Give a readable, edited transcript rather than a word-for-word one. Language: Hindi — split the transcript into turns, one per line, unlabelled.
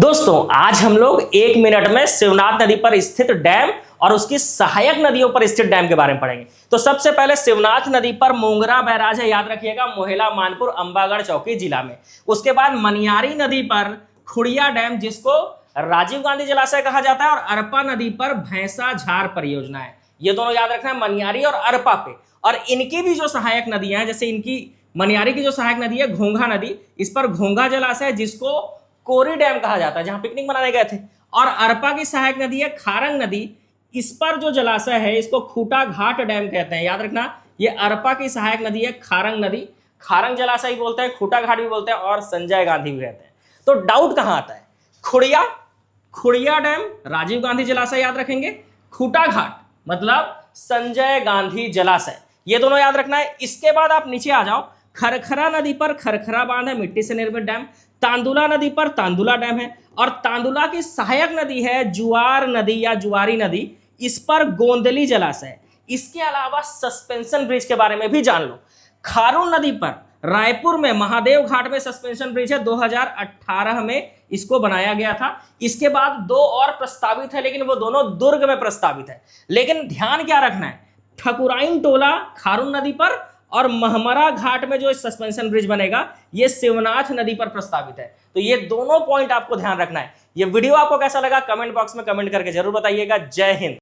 दोस्तों आज हम लोग 1 मिनट में शिवनाथ नदी पर स्थित डैम और उसकी सहायक नदियों पर स्थित डैम के बारे में पढ़ेंगे। तो सबसे पहले शिवनाथ नदी पर मोंगरा बैराज है, याद रखिएगा, मोहेला, मानपुर, अंबागढ़ चौकी जिला में। उसके बाद मनियारी नदी पर खुड़िया डैम, जिसको राजीव गांधी जलाशय कहा जाता है, और अरपा नदी पर भैंसा झार परियोजना है। ये दोनों याद रखना है, मनियारी और अरपा पे। और इनकी भी जो सहायक नदियां हैं, जैसे इनकी मनियारी की जो सहायक नदी है घोंघा नदी, इस पर घोंघा जलाशय, जिसको कोरी डैम कहा जाता है, जहां पिकनिक मनाने गए थे। और अरपा की सहायक नदी है खारंग नदी, इस पर जो जलाशय है इसको खूटा घाट डैम कहते हैं, याद रखना। ये अरपा की सहायक नदी है खारंग नदी, खारंग जलाशय भी बोलते हैं, खूटा घाट भी बोलते हैं, और संजय गांधी भी कहते हैं। तो डाउट कहां आता है? खुड़िया, खुड़िया डैम राजीव गांधी जलाशय याद रखेंगे, खूटा घाट मतलब संजय गांधी जलाशय, ये दोनों याद रखना है। इसके बाद आप नीचे आ जाओ, खरखरा नदी पर खरखरा बांध है, मिट्टी से निर्मित डैम। तांदुला नदी पर तांदुला डैम है, और तांदुला की सहायक नदी है जुआर नदी या जुआरी नदी, इस पर गोंदली जलाशय। इसके अलावा सस्पेंशन ब्रिज के बारे में भी जान लो। खारून नदी पर रायपुर में महादेव घाट में सस्पेंशन ब्रिज है, 2018 में इसको बनाया गया था। इसके बाद दो और प्रस्तावित है, लेकिन वो दोनों दुर्ग में प्रस्तावित है। लेकिन ध्यान क्या रखना है, ठकुराइन टोला खारून नदी पर और महमरा घाट में जो सस्पेंशन ब्रिज बनेगा ये शिवनाथ नदी पर प्रस्तावित है। तो ये दोनों पॉइंट आपको ध्यान रखना है। ये वीडियो आपको कैसा लगा कमेंट बॉक्स में कमेंट करके जरूर बताइएगा। जय हिंद।